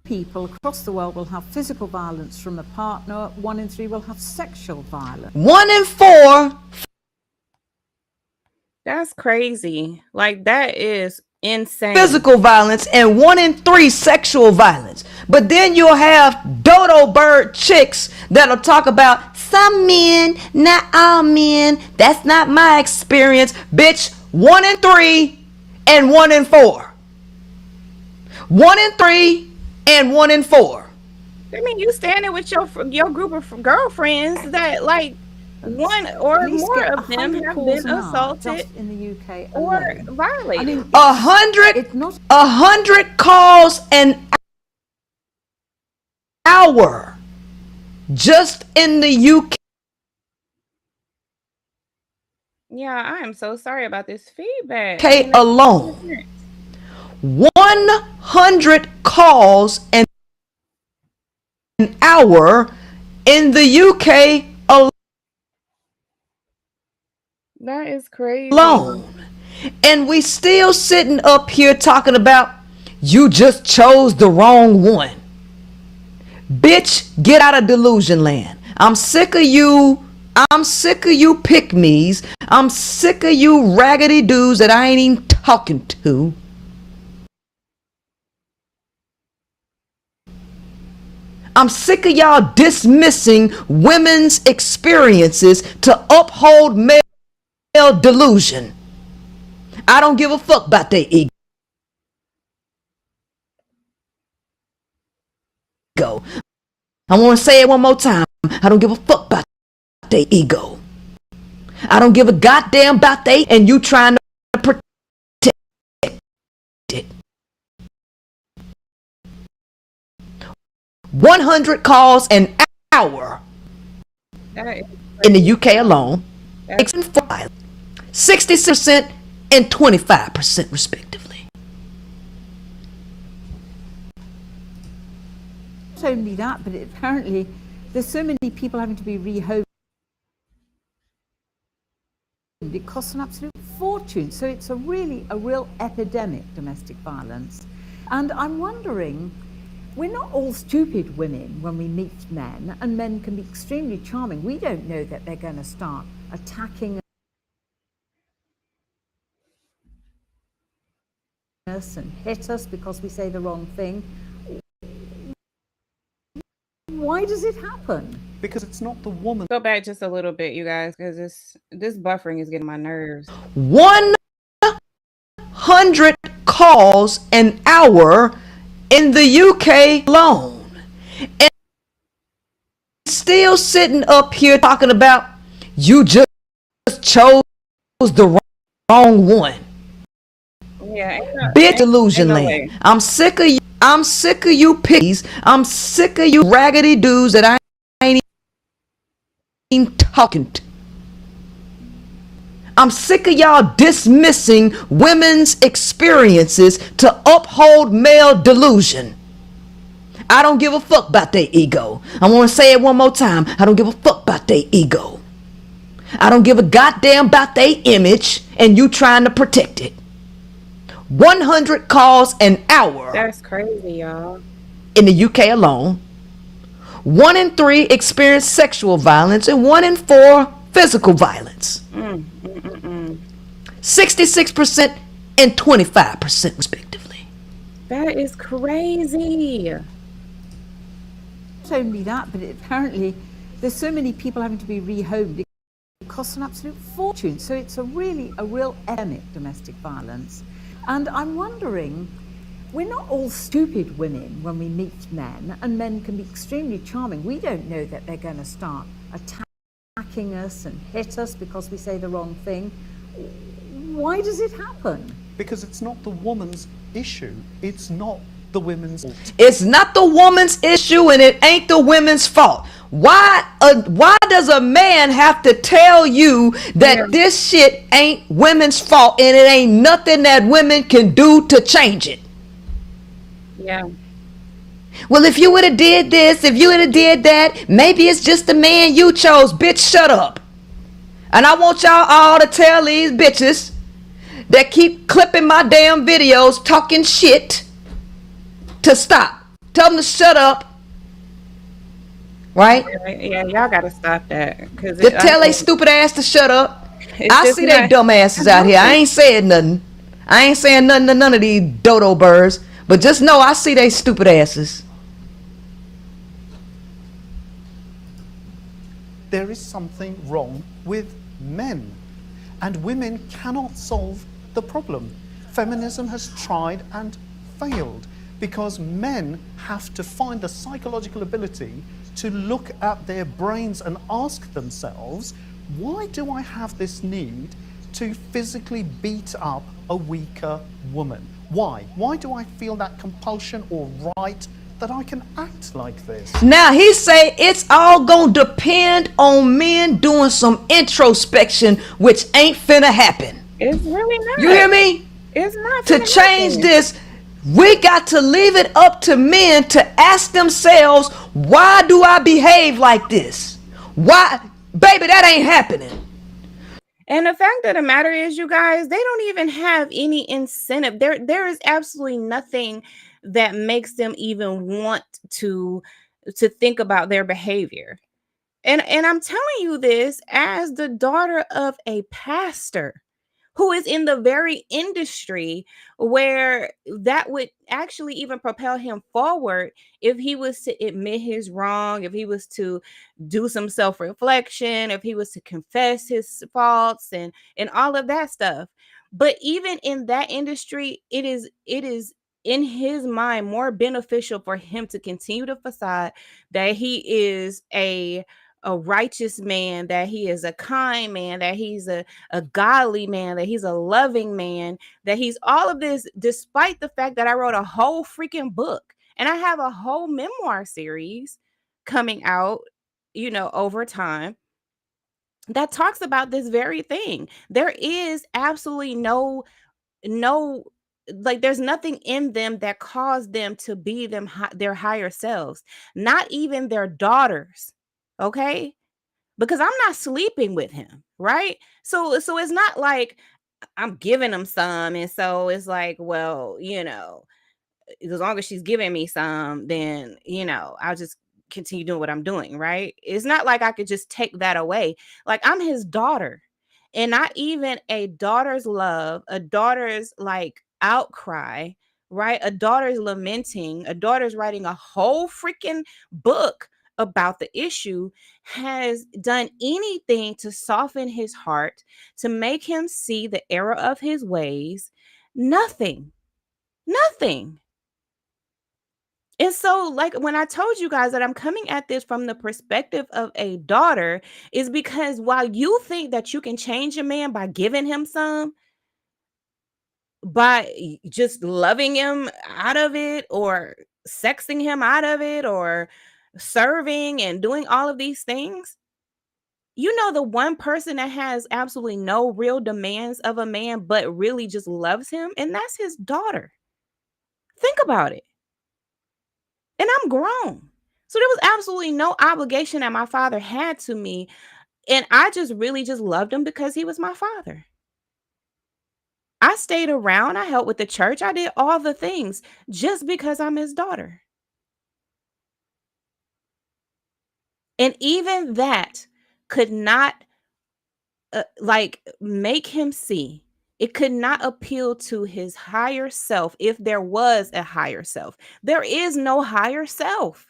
people across the world will have physical violence from a partner. 1 in 3 will have sexual violence. 1 in 4. That's crazy. Like, that is insane. Physical violence, and 1 in 3 sexual violence. But then you'll have dodo bird chicks that'll talk about some men, not all men. That's not my experience. Bitch, 1 in 3 and 1 in 4. 1 in 3 and 1 in 4. I mean, you standing with your group of girlfriends that, like, 1 or more of them have been assaulted in the UK or violated. I mean, 100 calls an hour just in the UK. Yeah, I am so sorry about this feedback. Okay, alone. 100 calls an hour in the UK alone. That is crazy. Alone. And we still sitting up here talking about you just chose the wrong one. Bitch, get out of delusion land. I'm sick of you. I'm sick of you pick-me's. I'm sick of you raggedy dudes that I ain't even talking to. I'm sick of y'all dismissing women's experiences to uphold male delusion. I don't give a fuck about their ego. I want to say it one more time. I don't give a fuck about their ego. I don't give a goddamn about they and you trying to protect it. 100 calls an hour in the UK alone. 66% and 25% respectively. Not only that, but apparently there's so many people having to be rehomed. It costs an absolute fortune. So it's a real epidemic, domestic violence. And I'm wondering, we're not all stupid women when we meet men, and men can be extremely charming. We don't know that they're going to start attacking us and hit us because we say the wrong thing. Why does it happen? Because it's not the woman. Go back just a little bit, you guys, because this buffering is getting my nerves. 100 calls an hour in the UK alone. And still sitting up here talking about you just chose the wrong one. Yeah, bitch, delusion land. I'm sick of you. I'm sick of you piggies. I'm sick of you raggedy dudes that I ain't even talking to. I'm sick of y'all dismissing women's experiences to uphold male delusion. I don't give a fuck about their ego. I want to say it one more time. I don't give a fuck about their ego. I don't give a goddamn about their image and you trying to protect it. 100 calls an hour. That's crazy, y'all. In the UK alone. 1 in 3 experience sexual violence and 1 in 4 physical violence. 66% and 25% respectively. That is crazy. Not only that, but apparently there's so many people having to be rehomed. It costs an absolute fortune. So it's a real epidemic, domestic violence. And I'm wondering, we're not all stupid women when we meet men, and men can be extremely charming. We don't know that they're going to start attacking us and hit us because we say the wrong thing. Why does it happen? Because it's not the woman's issue. It's not the women's fault. It's not the woman's issue, and it ain't the women's fault. Why does a man have to tell you that this shit ain't women's fault and it ain't nothing that women can do to change it? Yeah. Well, if you would have did this, if you would have did that, maybe it's just the man you chose. Bitch, shut up. And I want y'all all to tell these bitches that keep clipping my damn videos talking shit to stop. Tell them to shut up. Right? Yeah, y'all gotta stop that. To tell they stupid ass to shut up. I see they dumb asses out here. I ain't saying nothing. I ain't saying nothing to none of these dodo birds. But just know I see they stupid asses. There is something wrong with men. And women cannot solve the problem. Feminism has tried and failed because men have to find the psychological ability to look at their brains and ask themselves, why do I have this need to physically beat up a weaker woman? Why? Why do I feel that compulsion or right that I can act like this? Now he say it's all gonna depend on men doing some introspection, which ain't finna happen. It's really not. You hear me? It's not. To change this, we got to leave it up to men to ask themselves, why do I behave like this? Why? Baby, that ain't happening. And the fact of the matter is, you guys, they don't even have any incentive. There is absolutely nothing that makes them even want to think about their behavior. And I'm telling you this as the daughter of a pastor who is in the very industry where that would actually even propel him forward if he was to admit his wrong, if he was to do some self-reflection, if he was to confess his faults and all of that stuff. But even in that industry, it is in his mind more beneficial for him to continue to facade that he is a righteous man, that he is a kind man, that he's a godly man, that he's a loving man, that he's all of this, despite the fact that I wrote a whole freaking book and I have a whole memoir series coming out, over time that talks about this very thing. There is absolutely no, like there's nothing in them that caused them to be their higher selves, not even their daughters. Okay? Because I'm not sleeping with him, right? So it's not like I'm giving him some, and so it's like, well, as long as she's giving me some, then I'll just continue doing what I'm doing, right? It's not like I could just take that away. Like, I'm his daughter, and not even a daughter's love, a daughter's like outcry, right? A daughter's lamenting, a daughter's writing a whole freaking book about the issue has done anything to soften his heart, to make him see the error of his ways. Nothing. And so, like, when I told you guys that I'm coming at this from the perspective of a daughter, is because while you think that you can change a man by giving him some, by just loving him out of it, or sexing him out of it, or serving and doing all of these things, the one person that has absolutely no real demands of a man, but really just loves him, and that's his daughter. Think about it. And I'm grown. So there was absolutely no obligation that my father had to me. And I just really just loved him because he was my father. I stayed around. I helped with the church. I did all the things just because I'm his daughter. And even that could not make him see. It could not appeal to his higher self, if there was a higher self. There is no higher self.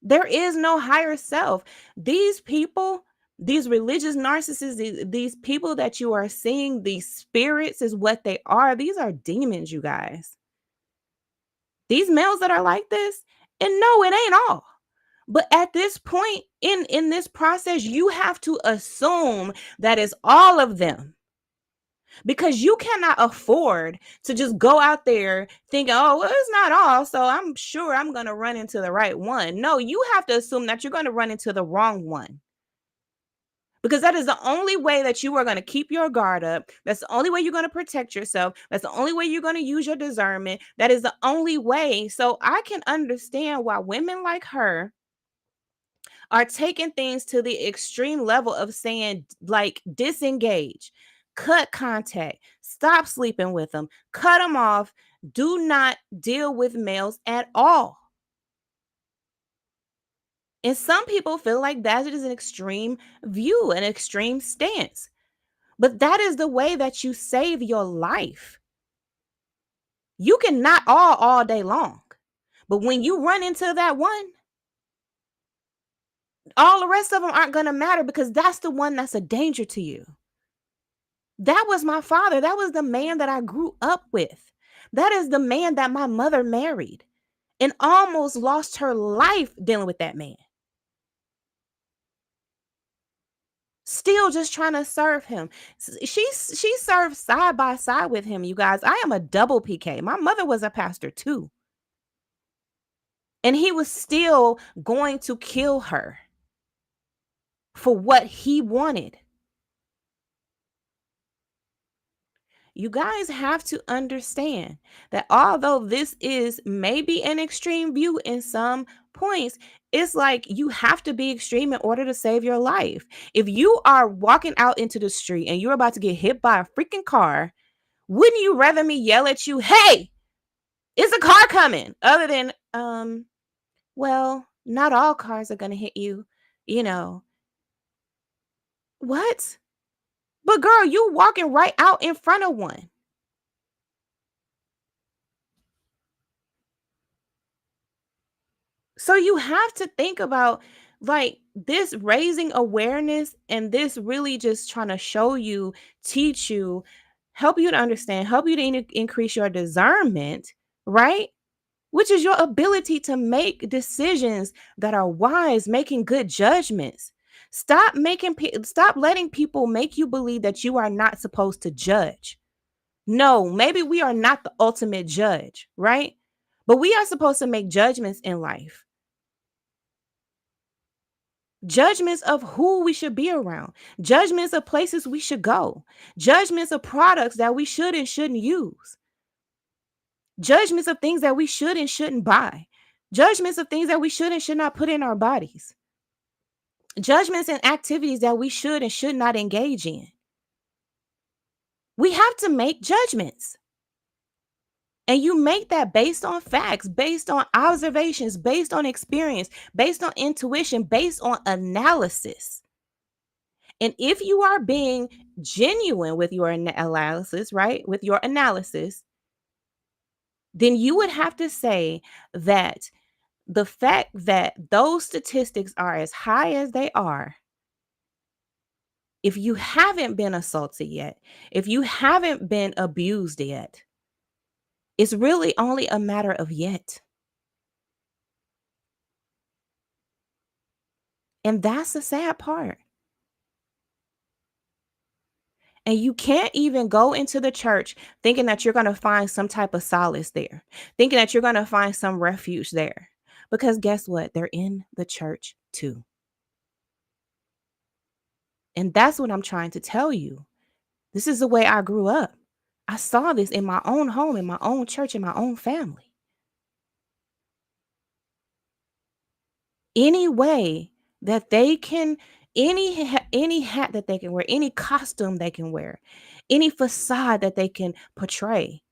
There is no higher self. These people These religious narcissists, these people that you are seeing, these spirits is what they are. These are demons, you guys. These males that are like this, and no, it ain't all. But at this point in this process, you have to assume that is all of them. Because you cannot afford to just go out there thinking, oh, well, it's not all, so I'm sure I'm going to run into the right one. No, you have to assume that you're going to run into the wrong one. Because that is the only way that you are going to keep your guard up. That's the only way you're going to protect yourself. That's the only way you're going to use your discernment. That is the only way. So I can understand why women like her are taking things to the extreme level of saying, like, disengage, cut contact, stop sleeping with them, cut them off, do not deal with males at all. And some people feel like that is an extreme view, an extreme stance. But that is the way that you save your life. You can not all day long. But when you run into that one, all the rest of them aren't going to matter, because that's the one that's a danger to you. That was my father. That was the man that I grew up with. That is the man that my mother married and almost lost her life dealing with that man. Still just trying to serve him. She served side by side with him, you guys. I am a double PK. My mother was a pastor too. And he was still going to kill her for what he wanted. You guys have to understand that although this is maybe an extreme view in some points, it's like you have to be extreme in order to save your life. If you are walking out into the street and you're about to get hit by a freaking car, wouldn't you rather me yell at you, hey, is a car coming? Other than, well, not all cars are going to hit you, you know. What? But girl, you walking right out in front of one. So you have to think about, like, this raising awareness and this really just trying to show you, teach you, help you to understand, help you to increase your discernment, right? Which is your ability to make decisions that are wise, making good judgments. Stop letting people make you believe that you are not supposed to judge. No, maybe we are not the ultimate judge, right? But we are supposed to make judgments in life. Judgments of who we should be around, judgments of places we should go, judgments of products that we should and shouldn't use, judgments of things that we should and shouldn't buy, judgments of things that we should and should not put in our bodies, judgments and activities that we should and should not engage in. We have to make judgments. And you make that based on facts, based on observations, based on experience, based on intuition, based on analysis. And if you are being genuine with your analysis, right, with your analysis, then you would have to say that the fact that those statistics are as high as they are, if you haven't been assaulted yet, if you haven't been abused yet, it's really only a matter of yet. And that's the sad part. And you can't even go into the church thinking that you're going to find some type of solace there, thinking that you're going to find some refuge there. Because guess what? They're in the church too. And that's what I'm trying to tell you. This is the way I grew up. I saw this in my own home, in my own church, in my own family. Any way that they can, any hat that they can wear, any costume they can wear, any facade that they can portray,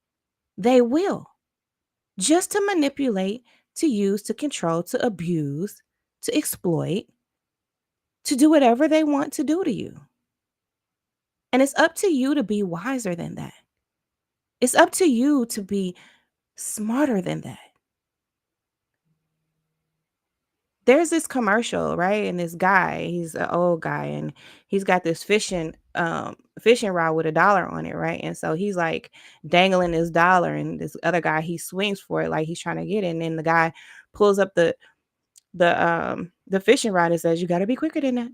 they will. Just to manipulate, to use, to control, to abuse, to exploit, to do whatever they want to do to you. And it's up to you to be wiser than that. It's up to you to be smarter than that. there's this commercial, right? And this guy, he's an old guy, and he's got this fishing rod with $1 on it, right? And so he's like dangling this dollar, and this other guy, he swings for it like he's trying to get it, and then the guy pulls up the fishing rod and says, "You got to be quicker than that.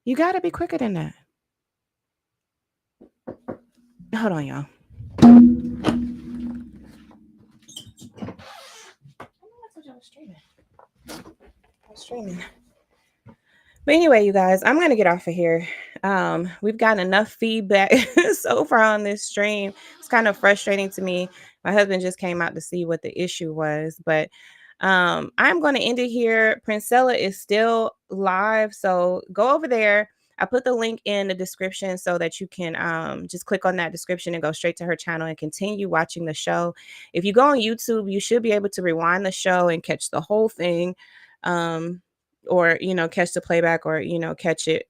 You got to be quicker than that." Hold on, y'all. I was streaming. But anyway, you guys, I'm gonna get off of here. We've gotten enough feedback so far on this stream. It's kind of frustrating to me. My husband just came out to see what the issue was, but I'm going to end it here. Princella is still live, so go over there. I put the link in the description so that you can just click on that description and go straight to her channel and continue watching the show. If you go on YouTube, you should be able to rewind the show and catch the whole thing, or catch the playback, or catch it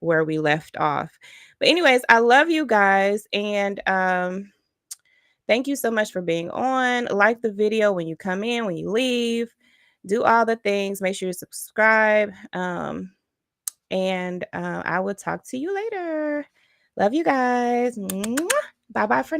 where we left off. But anyways, I love you guys, and thank you so much for being on. Like the video when you come in, when you leave, do all the things. Make sure you subscribe. And I will talk to you later. Love you guys. Bye-bye for now.